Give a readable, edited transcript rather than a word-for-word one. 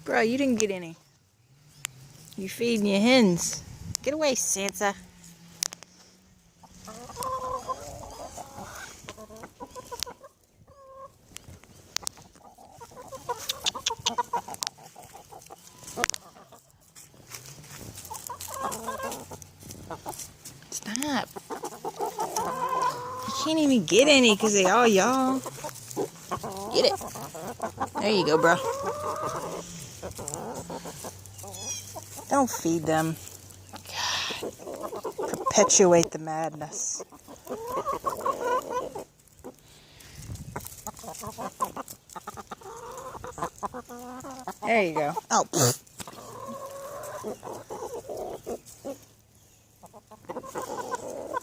Bro, you didn't get any. You feeding your hens. Get away, Sansa. Stop. You can't even get any because they all y'all. Get it. There you go, bro. Don't feed them. God. Perpetuate the madness. There you go. Oh, pfft.